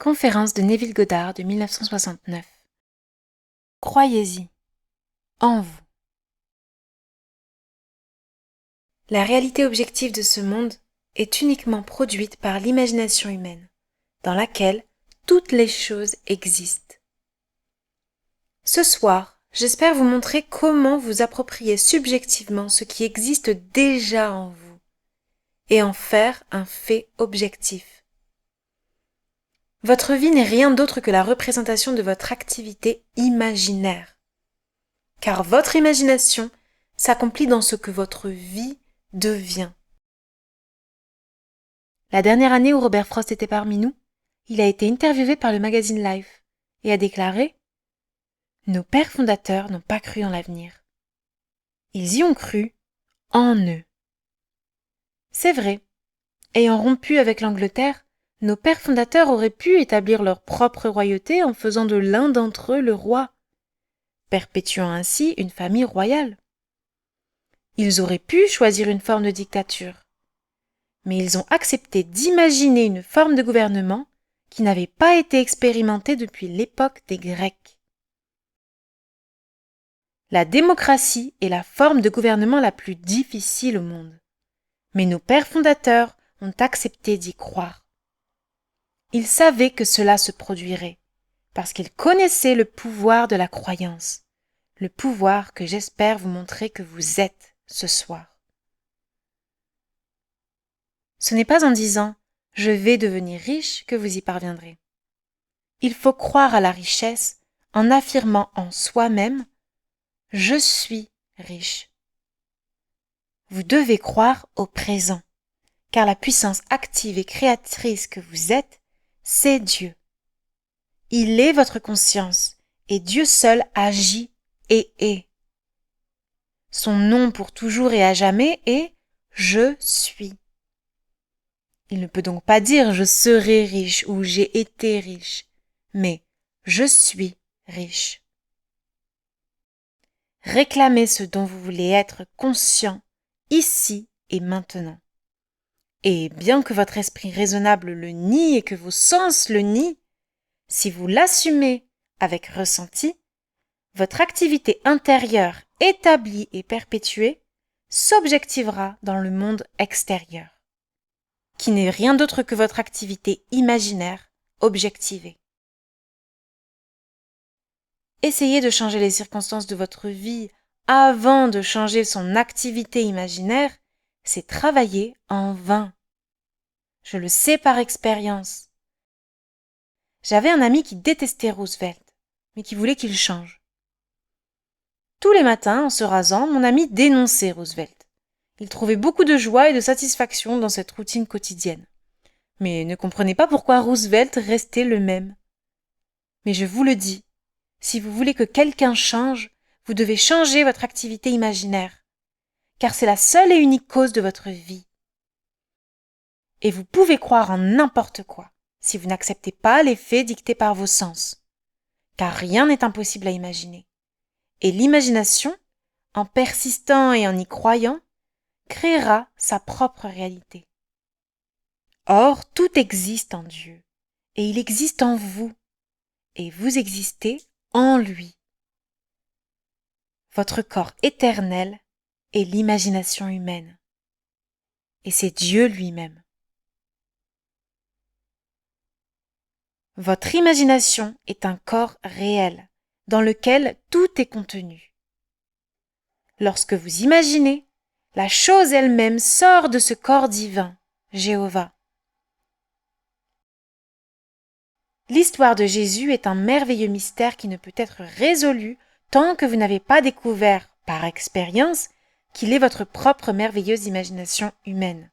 Conférence de Neville Goddard de 1969. Croyez-y, en vous. La réalité objective de ce monde est uniquement produite par l'imagination humaine, dans laquelle toutes les choses existent. Ce soir, j'espère vous montrer comment vous approprier subjectivement ce qui existe déjà en vous et en faire un fait objectif. Votre vie n'est rien d'autre que la représentation de votre activité imaginaire. Car votre imagination s'accomplit dans ce que votre vie devient. La dernière année où Robert Frost était parmi nous, il a été interviewé par le magazine Life et a déclaré « Nos pères fondateurs n'ont pas cru en l'avenir. Ils y ont cru en eux. » C'est vrai. Ayant rompu avec l'Angleterre, nos pères fondateurs auraient pu établir leur propre royauté en faisant de l'un d'entre eux le roi, perpétuant ainsi une famille royale. Ils auraient pu choisir une forme de dictature, mais ils ont accepté d'imaginer une forme de gouvernement qui n'avait pas été expérimentée depuis l'époque des Grecs. La démocratie est la forme de gouvernement la plus difficile au monde, mais nos pères fondateurs ont accepté d'y croire. Ils savaient que cela se produirait, parce qu'ils connaissaient le pouvoir de la croyance, le pouvoir que j'espère vous montrer que vous êtes ce soir. Ce n'est pas en disant « je vais devenir riche » que vous y parviendrez. Il faut croire à la richesse en affirmant en soi-même « je suis riche ». Vous devez croire au présent, car la puissance active et créatrice que vous êtes, c'est Dieu. Il est votre conscience et Dieu seul agit et est. Son nom pour toujours et à jamais est « je suis ». Il ne peut donc pas dire « je serai riche » ou « j'ai été riche », mais « je suis riche ». Réclamez ce dont vous voulez être conscient ici et maintenant. Et bien que votre esprit raisonnable le nie et que vos sens le nient, si vous l'assumez avec ressenti, votre activité intérieure établie et perpétuée s'objectivera dans le monde extérieur, qui n'est rien d'autre que votre activité imaginaire objectivée. Essayez de changer les circonstances de votre vie avant de changer son activité imaginaire, c'est travailler en vain. Je le sais par expérience. J'avais un ami qui détestait Roosevelt, mais qui voulait qu'il change. Tous les matins, en se rasant, mon ami dénonçait Roosevelt. Il trouvait beaucoup de joie et de satisfaction dans cette routine quotidienne, mais ne comprenait pas pourquoi Roosevelt restait le même. Mais je vous le dis, si vous voulez que quelqu'un change, vous devez changer votre activité imaginaire, car c'est la seule et unique cause de votre vie. Et vous pouvez croire en n'importe quoi, si vous n'acceptez pas les faits dictés par vos sens, car rien n'est impossible à imaginer. Et l'imagination, en persistant et en y croyant, créera sa propre réalité. Or, tout existe en Dieu, et il existe en vous, et vous existez en lui. Votre corps éternel est l'imagination humaine, et c'est Dieu lui-même. Votre imagination est un corps réel, dans lequel tout est contenu. Lorsque vous imaginez, la chose elle-même sort de ce corps divin, Jéhovah. L'histoire de Jésus est un merveilleux mystère qui ne peut être résolu tant que vous n'avez pas découvert, par expérience, qu'il est votre propre merveilleuse imagination humaine.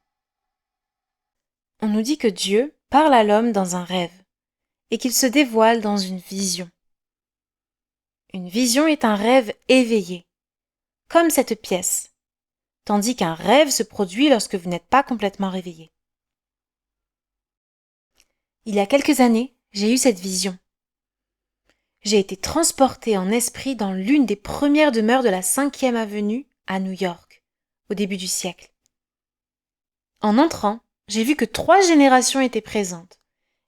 On nous dit que Dieu parle à l'homme dans un rêve et qu'il se dévoile dans une vision. Une vision est un rêve éveillé, comme cette pièce, tandis qu'un rêve se produit lorsque vous n'êtes pas complètement réveillé. Il y a quelques années, j'ai eu cette vision. J'ai été transportée en esprit dans l'une des premières demeures de la 5e avenue à New York, au début du siècle. En entrant, j'ai vu que 3 générations étaient présentes,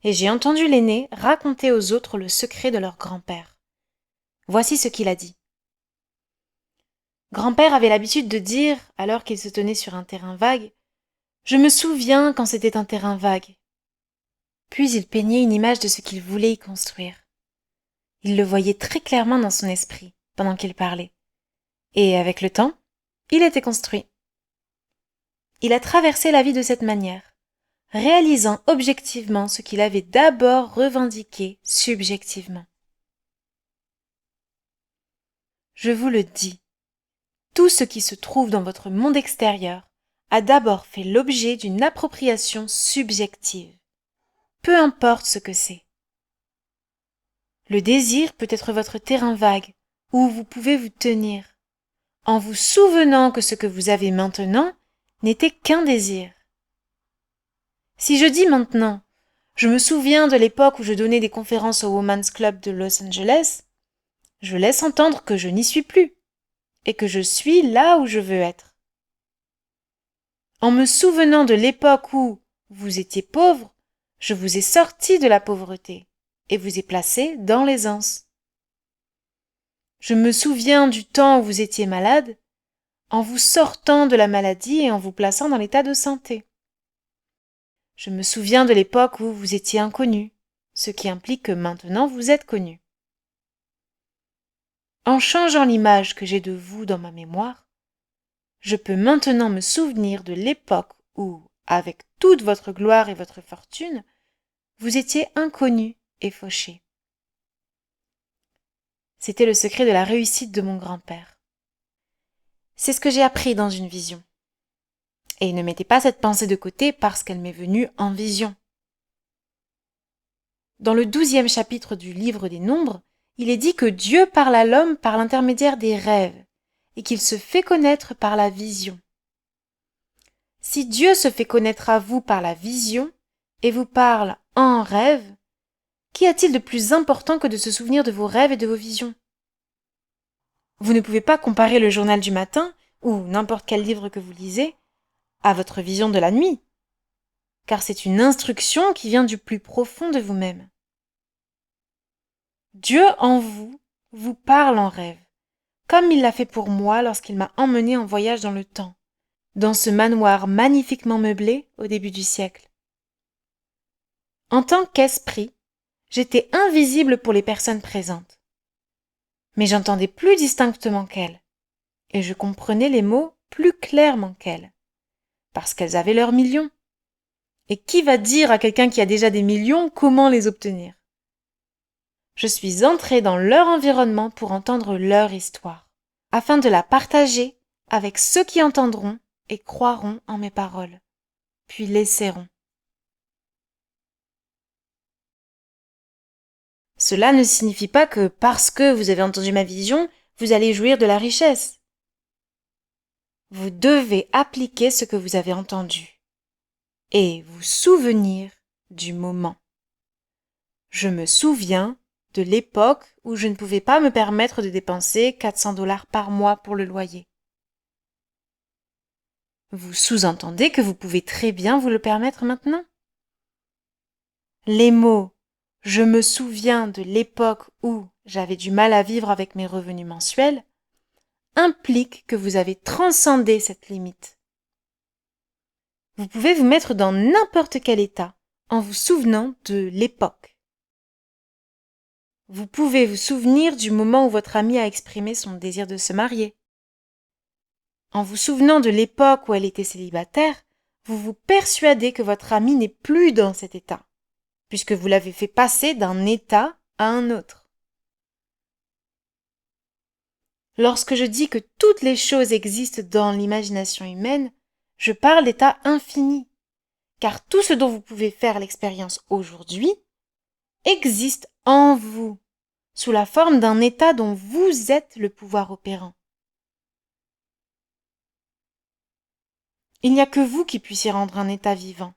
et j'ai entendu l'aîné raconter aux autres le secret de leur grand-père. Voici ce qu'il a dit. Grand-père avait l'habitude de dire, alors qu'il se tenait sur un terrain vague, « Je me souviens quand c'était un terrain vague. » Puis il peignait une image de ce qu'il voulait y construire. Il le voyait très clairement dans son esprit, pendant qu'il parlait. Et avec le temps, il était construit. Il a traversé la vie de cette manière, réalisant objectivement ce qu'il avait d'abord revendiqué subjectivement. Je vous le dis, tout ce qui se trouve dans votre monde extérieur a d'abord fait l'objet d'une appropriation subjective, peu importe ce que c'est. Le désir peut être votre terrain vague, où vous pouvez vous tenir, en vous souvenant que ce que vous avez maintenant n'était qu'un désir. Si je dis maintenant, je me souviens de l'époque où je donnais des conférences au Women's Club de Los Angeles, je laisse entendre que je n'y suis plus, et que je suis là où je veux être. En me souvenant de l'époque où vous étiez pauvre, je vous ai sorti de la pauvreté et vous ai placé dans l'aisance. Je me souviens du temps où vous étiez malade, en vous sortant de la maladie et en vous plaçant dans l'état de santé. Je me souviens de l'époque où vous étiez inconnu, ce qui implique que maintenant vous êtes connu. En changeant l'image que j'ai de vous dans ma mémoire, je peux maintenant me souvenir de l'époque où, avec toute votre gloire et votre fortune, vous étiez inconnu et fauché. C'était le secret de la réussite de mon grand-père. C'est ce que j'ai appris dans une vision. Et ne mettez pas cette pensée de côté parce qu'elle m'est venue en vision. Dans le 12e chapitre du livre des Nombres, il est dit que Dieu parle à l'homme par l'intermédiaire des rêves et qu'il se fait connaître par la vision. Si Dieu se fait connaître à vous par la vision et vous parle en rêve, qu'y a-t-il de plus important que de se souvenir de vos rêves et de vos visions ? Vous ne pouvez pas comparer le journal du matin ou n'importe quel livre que vous lisez à votre vision de la nuit, car c'est une instruction qui vient du plus profond de vous-même. Dieu en vous vous parle en rêve, comme il l'a fait pour moi lorsqu'il m'a emmené en voyage dans le temps, dans ce manoir magnifiquement meublé au début du siècle. En tant qu'esprit, j'étais invisible pour les personnes présentes, mais j'entendais plus distinctement qu'elles, et je comprenais les mots plus clairement qu'elles, parce qu'elles avaient leurs millions. Et qui va dire à quelqu'un qui a déjà des millions comment les obtenir ? Je suis entrée dans leur environnement pour entendre leur histoire, afin de la partager avec ceux qui entendront et croiront en mes paroles, puis l'essaieront. Cela ne signifie pas que parce que vous avez entendu ma vision, vous allez jouir de la richesse. Vous devez appliquer ce que vous avez entendu et vous souvenir du moment. Je me souviens de l'époque où je ne pouvais pas me permettre de dépenser 400 $ par mois pour le loyer. Vous sous-entendez que vous pouvez très bien vous le permettre maintenant ? Les mots « je me souviens de l'époque où j'avais du mal à vivre avec mes revenus mensuels » impliquent que vous avez transcendé cette limite. Vous pouvez vous mettre dans n'importe quel état en vous souvenant de l'époque. Vous pouvez vous souvenir du moment où votre amie a exprimé son désir de se marier. En vous souvenant de l'époque où elle était célibataire, vous vous persuadez que votre amie n'est plus dans cet état, puisque vous l'avez fait passer d'un état à un autre. Lorsque je dis que toutes les choses existent dans l'imagination humaine, je parle d'état infini, car tout ce dont vous pouvez faire l'expérience aujourd'hui existe en vous, sous la forme d'un état dont vous êtes le pouvoir opérant. Il n'y a que vous qui puissiez rendre un état vivant.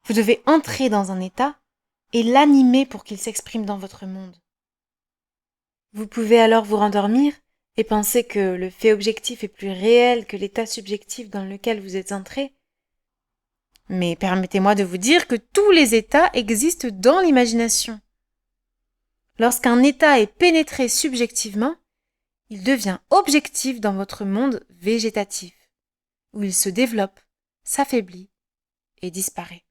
Vous devez entrer dans un état et l'animer pour qu'il s'exprime dans votre monde. Vous pouvez alors vous rendormir et penser que le fait objectif est plus réel que l'état subjectif dans lequel vous êtes entré. Mais permettez-moi de vous dire que tous les états existent dans l'imagination. Lorsqu'un état est pénétré subjectivement, il devient objectif dans votre monde végétatif, où il se développe, s'affaiblit et disparaît.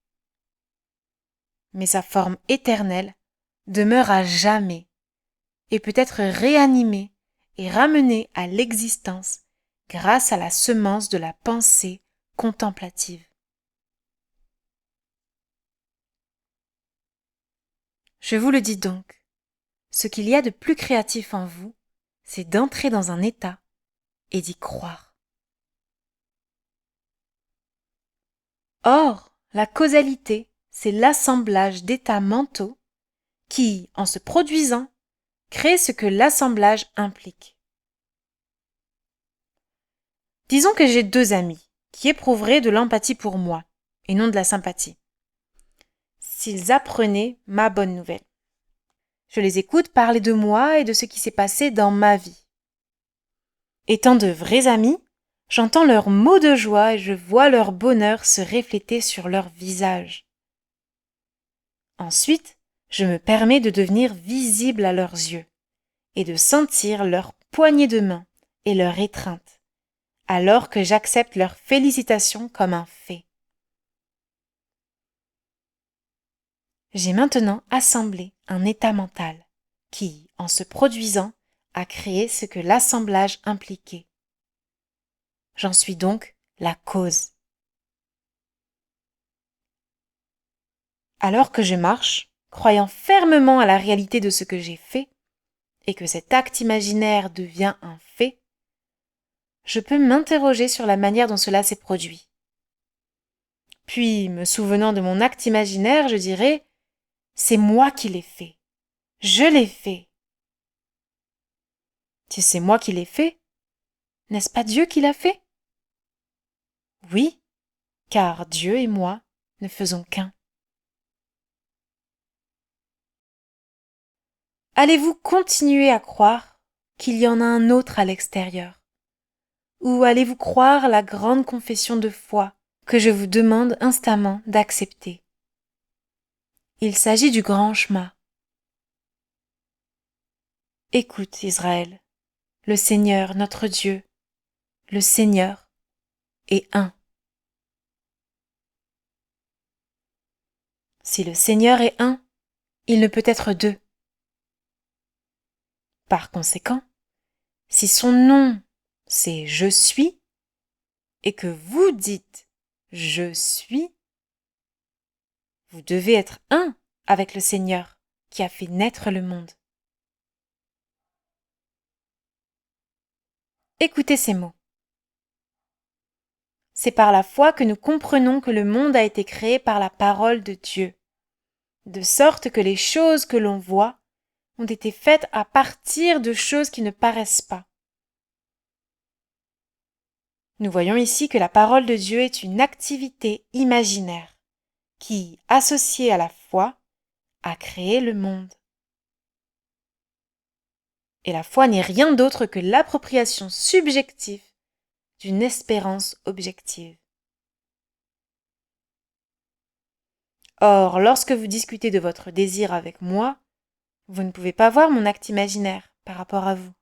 Mais sa forme éternelle demeure à jamais et peut être réanimée et ramenée à l'existence grâce à la semence de la pensée contemplative. Je vous le dis donc, ce qu'il y a de plus créatif en vous, c'est d'entrer dans un état et d'y croire. Or, la causalité, c'est l'assemblage d'états mentaux qui, en se produisant, créent ce que l'assemblage implique. Disons que j'ai 2 amis qui éprouveraient de l'empathie pour moi et non de la sympathie. S'ils apprenaient ma bonne nouvelle. Je les écoute parler de moi et de ce qui s'est passé dans ma vie. Étant de vrais amis, j'entends leurs mots de joie et je vois leur bonheur se refléter sur leur visage. Ensuite, je me permets de devenir visible à leurs yeux et de sentir leur poignée de main et leur étreinte, alors que j'accepte leurs félicitations comme un fait. J'ai maintenant assemblé un état mental qui, en se produisant, a créé ce que l'assemblage impliquait. J'en suis donc la cause. Alors que je marche, croyant fermement à la réalité de ce que j'ai fait, et que cet acte imaginaire devient un fait, je peux m'interroger sur la manière dont cela s'est produit. Puis, me souvenant de mon acte imaginaire, je dirai « c'est moi qui l'ai fait. Je l'ai fait. » Si c'est moi qui l'ai fait, n'est-ce pas Dieu qui l'a fait? Oui, car Dieu et moi ne faisons qu'un. Allez-vous continuer à croire qu'il y en a un autre à l'extérieur? Ou allez-vous croire la grande confession de foi que je vous demande instamment d'accepter? Il s'agit du grand chemin. Écoute, Israël, le Seigneur, notre Dieu, le Seigneur est un. Si le Seigneur est un, il ne peut être deux. Par conséquent, si son nom c'est je suis et que vous dites je suis, vous devez être un avec le Seigneur qui a fait naître le monde. Écoutez ces mots. C'est par la foi que nous comprenons que le monde a été créé par la parole de Dieu, de sorte que les choses que l'on voit ont été faites à partir de choses qui ne paraissent pas. Nous voyons ici que la parole de Dieu est une activité imaginaire qui, associée à la foi, a créé le monde. Et la foi n'est rien d'autre que l'appropriation subjective d'une espérance objective. Or, lorsque vous discutez de votre désir avec moi, vous ne pouvez pas voir mon acte imaginaire par rapport à vous.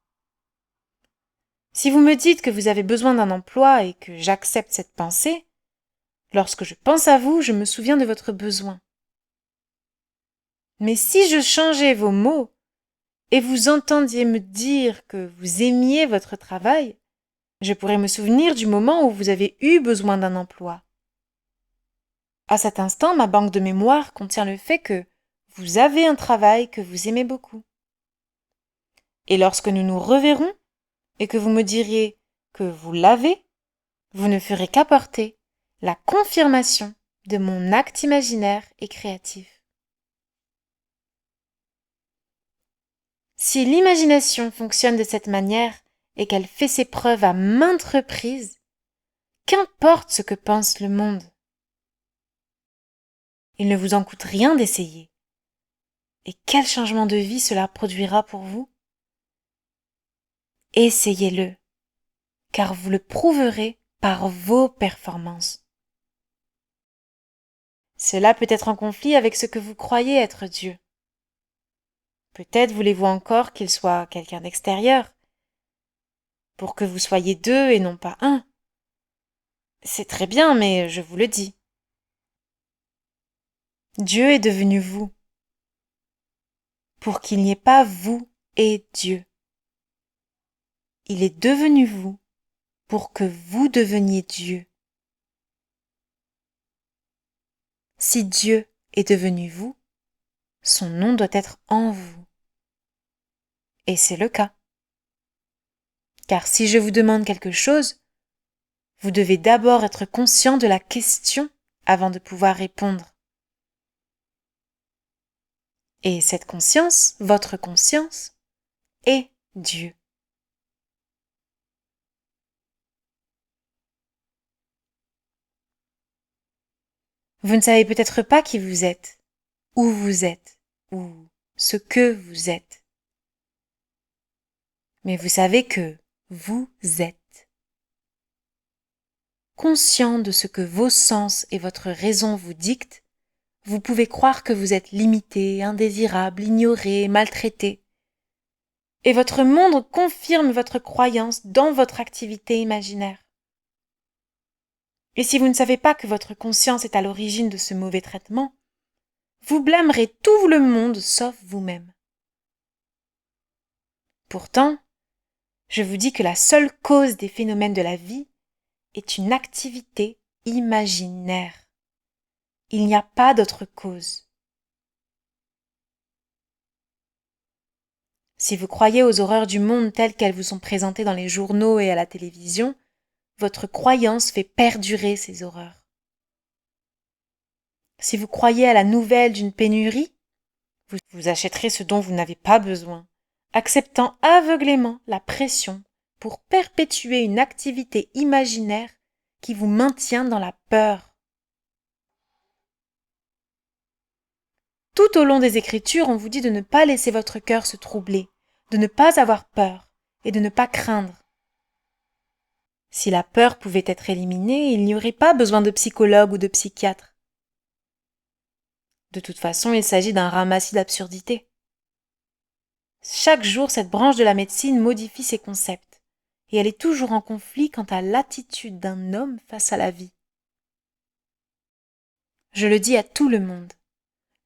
Si vous me dites que vous avez besoin d'un emploi et que j'accepte cette pensée, lorsque je pense à vous, je me souviens de votre besoin. Mais si je changeais vos mots et vous entendiez me dire que vous aimiez votre travail, je pourrais me souvenir du moment où vous avez eu besoin d'un emploi. À cet instant, ma banque de mémoire contient le fait que vous avez un travail que vous aimez beaucoup. Et lorsque nous nous reverrons et que vous me diriez que vous l'avez, vous ne ferez qu'apporter la confirmation de mon acte imaginaire et créatif. Si l'imagination fonctionne de cette manière et qu'elle fait ses preuves à maintes reprises, qu'importe ce que pense le monde. Il ne vous en coûte rien d'essayer. Et quel changement de vie cela produira pour vous? Essayez-le, car vous le prouverez par vos performances. Cela peut être en conflit avec ce que vous croyez être Dieu. Peut-être voulez-vous encore qu'il soit quelqu'un d'extérieur, pour que vous soyez deux et non pas un. C'est très bien, mais je vous le dis. Dieu est devenu vous, pour qu'il n'y ait pas vous et Dieu. Il est devenu vous, pour que vous deveniez Dieu. Si Dieu est devenu vous, son nom doit être en vous. Et c'est le cas. Car si je vous demande quelque chose, vous devez d'abord être conscient de la question avant de pouvoir répondre. Et cette conscience, votre conscience, est Dieu. Vous ne savez peut-être pas qui vous êtes, où vous êtes, ou ce que vous êtes. Mais vous savez que vous êtes. Conscient de ce que vos sens et votre raison vous dictent, vous pouvez croire que vous êtes limité, indésirable, ignoré, maltraité. Et votre monde confirme votre croyance dans votre activité imaginaire. Et si vous ne savez pas que votre conscience est à l'origine de ce mauvais traitement, vous blâmerez tout le monde sauf vous-même. Pourtant, je vous dis que la seule cause des phénomènes de la vie est une activité imaginaire. Il n'y a pas d'autre cause. Si vous croyez aux horreurs du monde telles qu'elles vous sont présentées dans les journaux et à la télévision, votre croyance fait perdurer ces horreurs. Si vous croyez à la nouvelle d'une pénurie, vous achèterez ce dont vous n'avez pas besoin, acceptant aveuglément la pression pour perpétuer une activité imaginaire qui vous maintient dans la peur. Tout au long des Écritures, on vous dit de ne pas laisser votre cœur se troubler, de ne pas avoir peur et de ne pas craindre. Si la peur pouvait être éliminée, il n'y aurait pas besoin de psychologue ou de psychiatre. De toute façon, il s'agit d'un ramassis d'absurdités. Chaque jour, cette branche de la médecine modifie ses concepts, et elle est toujours en conflit quant à l'attitude d'un homme face à la vie. Je le dis à tout le monde,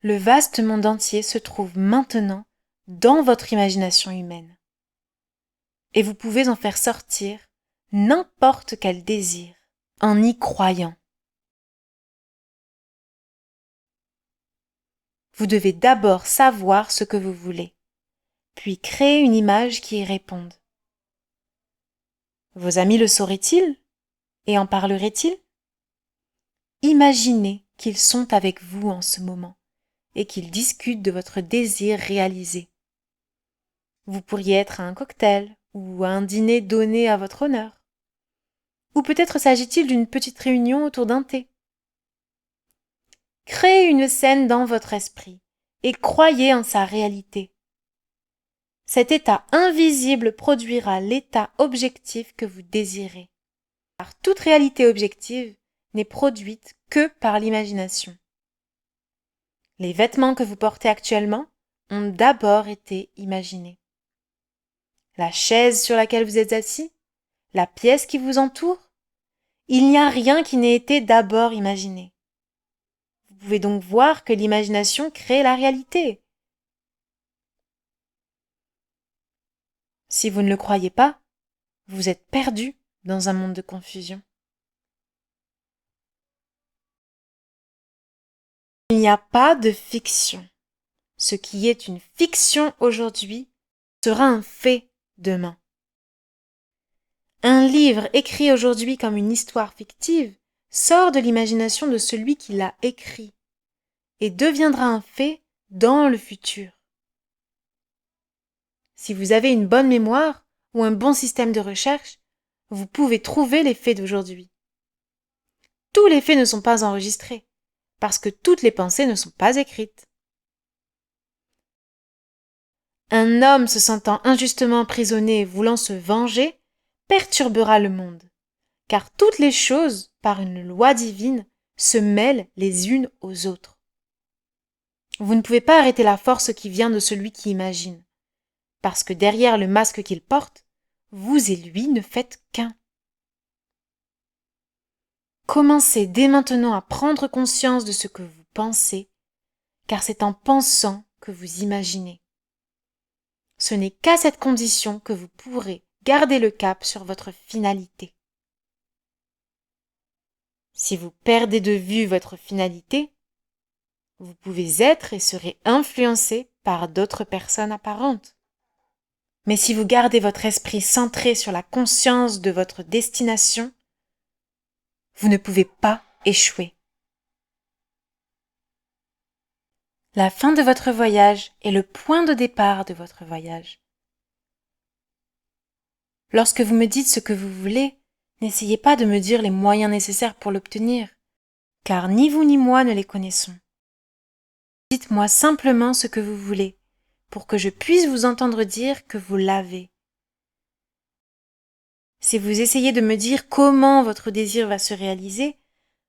le vaste monde entier se trouve maintenant dans votre imagination humaine. Et vous pouvez en faire sortir n'importe quel désir en y croyant. Vous devez d'abord savoir ce que vous voulez, puis créer une image qui y réponde. Vos amis le sauraient-ils et en parleraient-ils? Imaginez qu'ils sont avec vous en ce moment et qu'ils discutent de votre désir réalisé. Vous pourriez être à un cocktail ou à un dîner donné à votre honneur. Ou peut-être s'agit-il d'une petite réunion autour d'un thé. Créez une scène dans votre esprit et croyez en sa réalité. Cet état invisible produira l'état objectif que vous désirez. Car toute réalité objective n'est produite que par l'imagination. Les vêtements que vous portez actuellement ont d'abord été imaginés. La chaise sur laquelle vous êtes assis, la pièce qui vous entoure, il n'y a rien qui n'ait été d'abord imaginé. Vous pouvez donc voir que l'imagination crée la réalité. Si vous ne le croyez pas, vous êtes perdu dans un monde de confusion. Il n'y a pas de fiction. Ce qui est une fiction aujourd'hui sera un fait demain. Un livre écrit aujourd'hui comme une histoire fictive sort de l'imagination de celui qui l'a écrit et deviendra un fait dans le futur. Si vous avez une bonne mémoire ou un bon système de recherche, vous pouvez trouver les faits d'aujourd'hui. Tous les faits ne sont pas enregistrés, parce que toutes les pensées ne sont pas écrites. Un homme se sentant injustement emprisonné et voulant se venger perturbera le monde, car toutes les choses, par une loi divine, se mêlent les unes aux autres. Vous ne pouvez pas arrêter la force qui vient de celui qui imagine, parce que derrière le masque qu'il porte, vous et lui ne faites qu'un. Commencez dès maintenant à prendre conscience de ce que vous pensez, car c'est en pensant que vous imaginez. Ce n'est qu'à cette condition que vous pourrez garder le cap sur votre finalité. Si vous perdez de vue votre finalité, vous pouvez être et serez influencé par d'autres personnes apparentes. Mais si vous gardez votre esprit centré sur la conscience de votre destination, vous ne pouvez pas échouer. La fin de votre voyage est le point de départ de votre voyage. Lorsque vous me dites ce que vous voulez, n'essayez pas de me dire les moyens nécessaires pour l'obtenir, car ni vous ni moi ne les connaissons. Dites-moi simplement ce que vous voulez, pour que je puisse vous entendre dire que vous l'avez. Si vous essayez de me dire comment votre désir va se réaliser,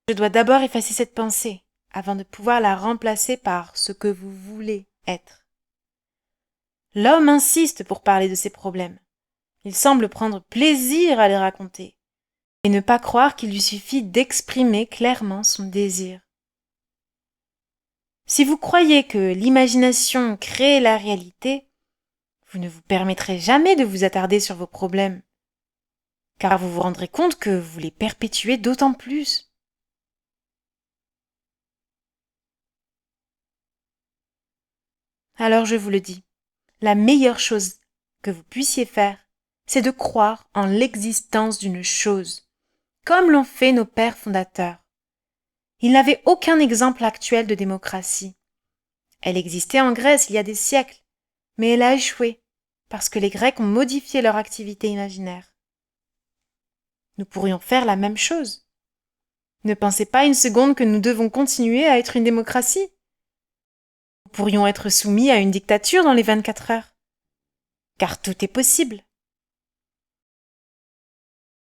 je dois d'abord effacer cette pensée, avant de pouvoir la remplacer par ce que vous voulez être. L'homme insiste pour parler de ses problèmes. Il semble prendre plaisir à les raconter, et ne pas croire qu'il lui suffit d'exprimer clairement son désir. Si vous croyez que l'imagination crée la réalité, vous ne vous permettrez jamais de vous attarder sur vos problèmes, car vous vous rendrez compte que vous les perpétuez d'autant plus. Alors je vous le dis, la meilleure chose que vous puissiez faire, c'est de croire en l'existence d'une chose, comme l'ont fait nos pères fondateurs. Ils n'avaient aucun exemple actuel de démocratie. Elle existait en Grèce il y a des siècles, mais elle a échoué, parce que les Grecs ont modifié leur activité imaginaire. Nous pourrions faire la même chose. Ne pensez pas une seconde que nous devons continuer à être une démocratie. Nous pourrions être soumis à une dictature dans les 24 heures. Car tout est possible.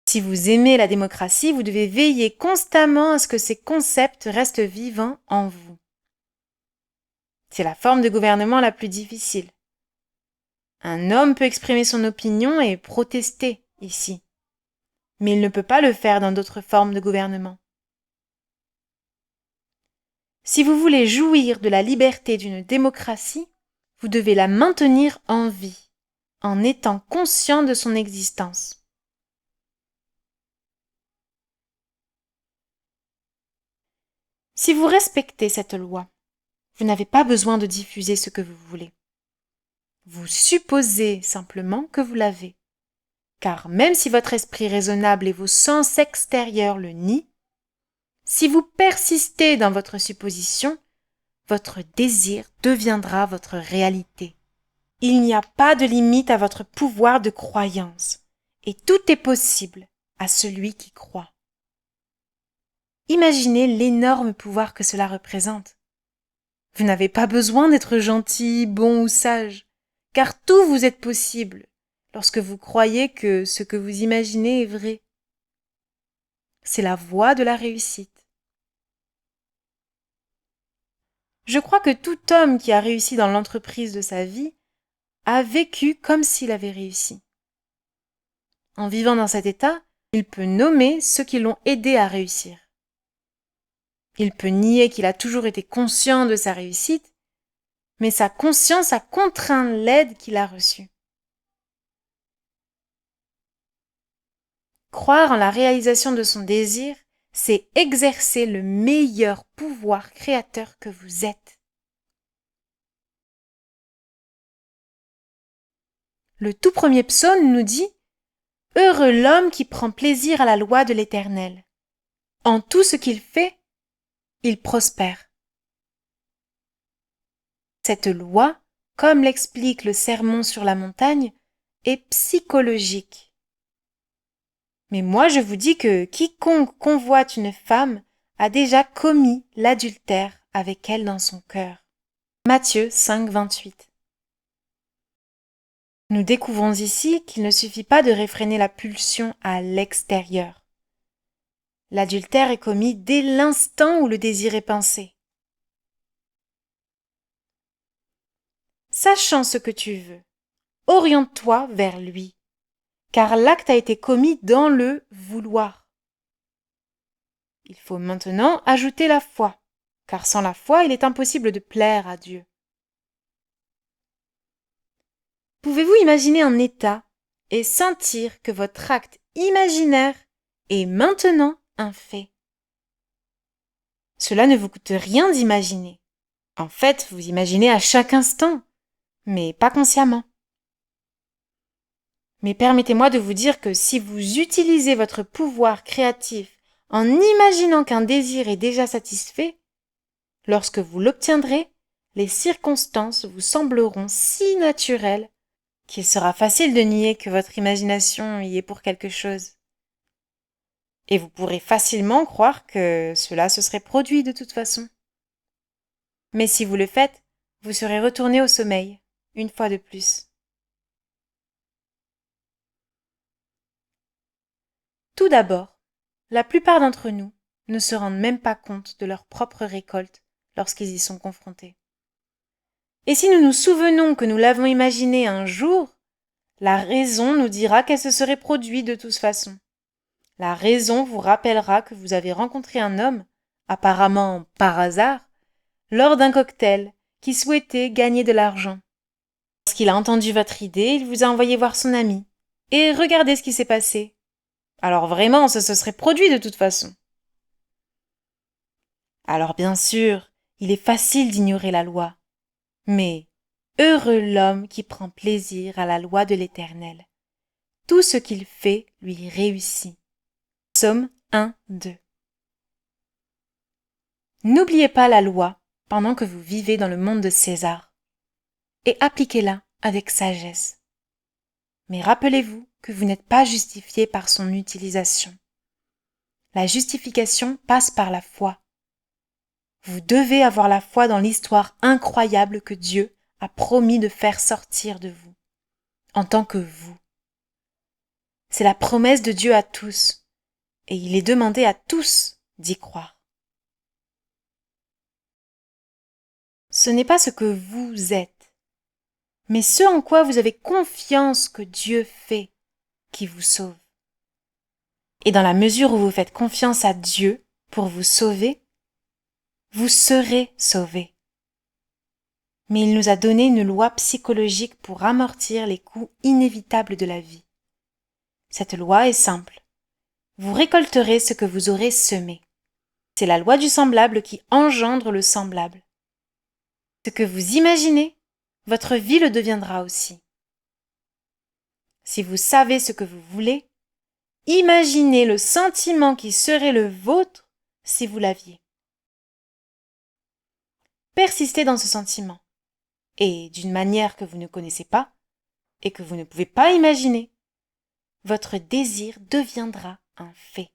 Si vous aimez la démocratie, vous devez veiller constamment à ce que ces concepts restent vivants en vous. C'est la forme de gouvernement la plus difficile. Un homme peut exprimer son opinion et protester ici, mais il ne peut pas le faire dans d'autres formes de gouvernement. Si vous voulez jouir de la liberté d'une démocratie, vous devez la maintenir en vie, en étant conscient de son existence. Si vous respectez cette loi, vous n'avez pas besoin de diffuser ce que vous voulez. Vous supposez simplement que vous l'avez, car même si votre esprit raisonnable et vos sens extérieurs le nient, si vous persistez dans votre supposition, votre désir deviendra votre réalité. Il n'y a pas de limite à votre pouvoir de croyance, et tout est possible à celui qui croit. Imaginez l'énorme pouvoir que cela représente. Vous n'avez pas besoin d'être gentil, bon ou sage, car tout vous est possible lorsque vous croyez que ce que vous imaginez est vrai. C'est la voie de la réussite. Je crois que tout homme qui a réussi dans l'entreprise de sa vie a vécu comme s'il avait réussi. En vivant dans cet état, il peut nommer ceux qui l'ont aidé à réussir. Il peut nier qu'il a toujours été conscient de sa réussite, mais sa conscience a contraint l'aide qu'il a reçue. Croire en la réalisation de son désir, c'est exercer le meilleur pouvoir créateur que vous êtes. Le tout premier psaume nous dit « Heureux l'homme qui prend plaisir à la loi de l'Éternel. En tout ce qu'il fait, il prospère. » Cette loi, comme l'explique le Sermon sur la montagne, est psychologique. Mais moi je vous dis que quiconque convoite une femme a déjà commis l'adultère avec elle dans son cœur. Matthieu 5, 28. Nous découvrons ici qu'il ne suffit pas de réfréner la pulsion à l'extérieur. L'adultère est commis dès l'instant où le désir est pensé. Sachant ce que tu veux, oriente-toi vers lui, car l'acte a été commis dans le vouloir. Il faut maintenant ajouter la foi, car sans la foi, il est impossible de plaire à Dieu. Pouvez-vous imaginer un état et sentir que votre acte imaginaire est maintenant un fait? Cela ne vous coûte rien d'imaginer. En fait, vous imaginez à chaque instant, mais pas consciemment. Mais permettez-moi de vous dire que si vous utilisez votre pouvoir créatif en imaginant qu'un désir est déjà satisfait, lorsque vous l'obtiendrez, les circonstances vous sembleront si naturelles qu'il sera facile de nier que votre imagination y est pour quelque chose. Et vous pourrez facilement croire que cela se serait produit de toute façon. Mais si vous le faites, vous serez retourné au sommeil, une fois de plus. Tout d'abord, la plupart d'entre nous ne se rendent même pas compte de leur propre récolte lorsqu'ils y sont confrontés. Et si nous nous souvenons que nous l'avons imaginé un jour, la raison nous dira qu'elle se serait produite de toute façon. La raison vous rappellera que vous avez rencontré un homme, apparemment par hasard, lors d'un cocktail, qui souhaitait gagner de l'argent. Lorsqu'il a entendu votre idée, il vous a envoyé voir son ami. Et regardez ce qui s'est passé. Alors vraiment, ça se serait produit de toute façon. Alors bien sûr, il est facile d'ignorer la loi. Mais heureux l'homme qui prend plaisir à la loi de l'Éternel. Tout ce qu'il fait lui réussit. Psaume 1, 2. N'oubliez pas la loi pendant que vous vivez dans le monde de César et appliquez-la avec sagesse. Mais rappelez-vous que vous n'êtes pas justifié par son utilisation. La justification passe par la foi. Vous devez avoir la foi dans l'histoire incroyable que Dieu a promis de faire sortir de vous, en tant que vous. C'est la promesse de Dieu à tous, et il est demandé à tous d'y croire. Ce n'est pas ce que vous êtes, mais ce en quoi vous avez confiance que Dieu fait, qui vous sauve. Et dans la mesure où vous faites confiance à Dieu pour vous sauver, vous serez sauvés. Mais il nous a donné une loi psychologique pour amortir les coups inévitables de la vie. Cette loi est simple. Vous récolterez ce que vous aurez semé. C'est la loi du semblable qui engendre le semblable. Ce que vous imaginez, votre vie le deviendra aussi. Si vous savez ce que vous voulez, imaginez le sentiment qui serait le vôtre si vous l'aviez. Persistez dans ce sentiment, et d'une manière que vous ne connaissez pas et que vous ne pouvez pas imaginer, votre désir deviendra un fait.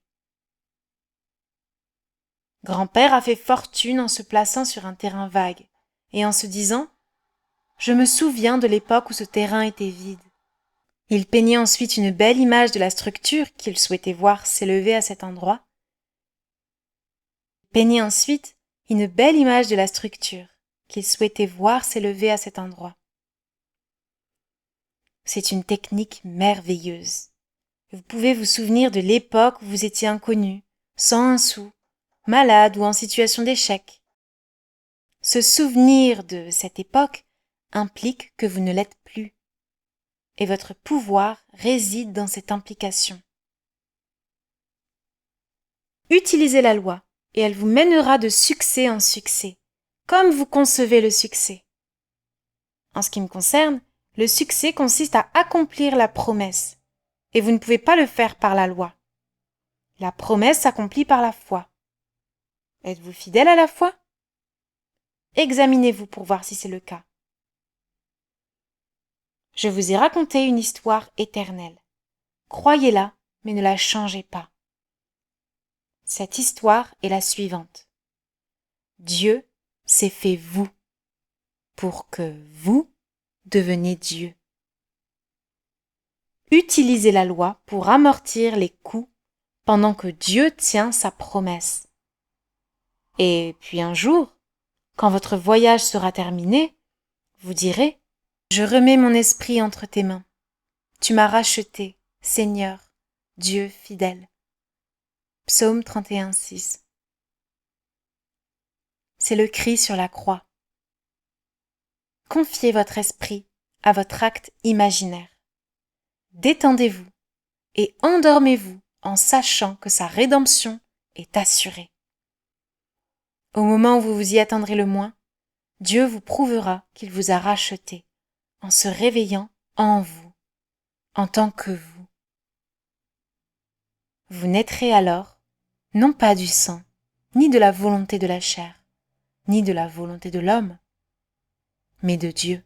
Grand-père a fait fortune en se plaçant sur un terrain vague et en se disant « Je me souviens de l'époque où ce terrain était vide ». Il peignait ensuite une belle image de la structure qu'il souhaitait voir s'élever à cet endroit. Il peignait ensuite une belle image de la structure qu'il souhaitait voir s'élever à cet endroit. C'est une technique merveilleuse. Vous pouvez vous souvenir de l'époque où vous étiez inconnu, sans un sou, malade ou en situation d'échec. Se souvenir de cette époque implique que vous ne l'êtes plus. Et votre pouvoir réside dans cette implication. Utilisez la loi et elle vous mènera de succès en succès, comme vous concevez le succès. En ce qui me concerne, le succès consiste à accomplir la promesse, et vous ne pouvez pas le faire par la loi. La promesse s'accomplit par la foi. Êtes-vous fidèle à la foi? Examinez-vous pour voir si c'est le cas. Je vous ai raconté une histoire éternelle. Croyez-la, mais ne la changez pas. Cette histoire est la suivante. Dieu s'est fait vous pour que vous deveniez Dieu. Utilisez la loi pour amortir les coups pendant que Dieu tient sa promesse. Et puis un jour, quand votre voyage sera terminé, vous direz « Je remets mon esprit entre tes mains. Tu m'as racheté, Seigneur, Dieu fidèle. » Psaume 31, 6. C'est le cri sur la croix. Confiez votre esprit à votre acte imaginaire. Détendez-vous et endormez-vous en sachant que sa rédemption est assurée. Au moment où vous vous y attendrez le moins, Dieu vous prouvera qu'il vous a racheté en se réveillant en vous, en tant que vous. Vous naîtrez alors, non pas du sang, ni de la volonté de la chair, ni de la volonté de l'homme, mais de Dieu.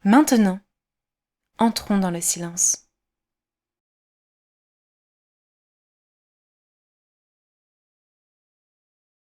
Maintenant, entrons dans le silence.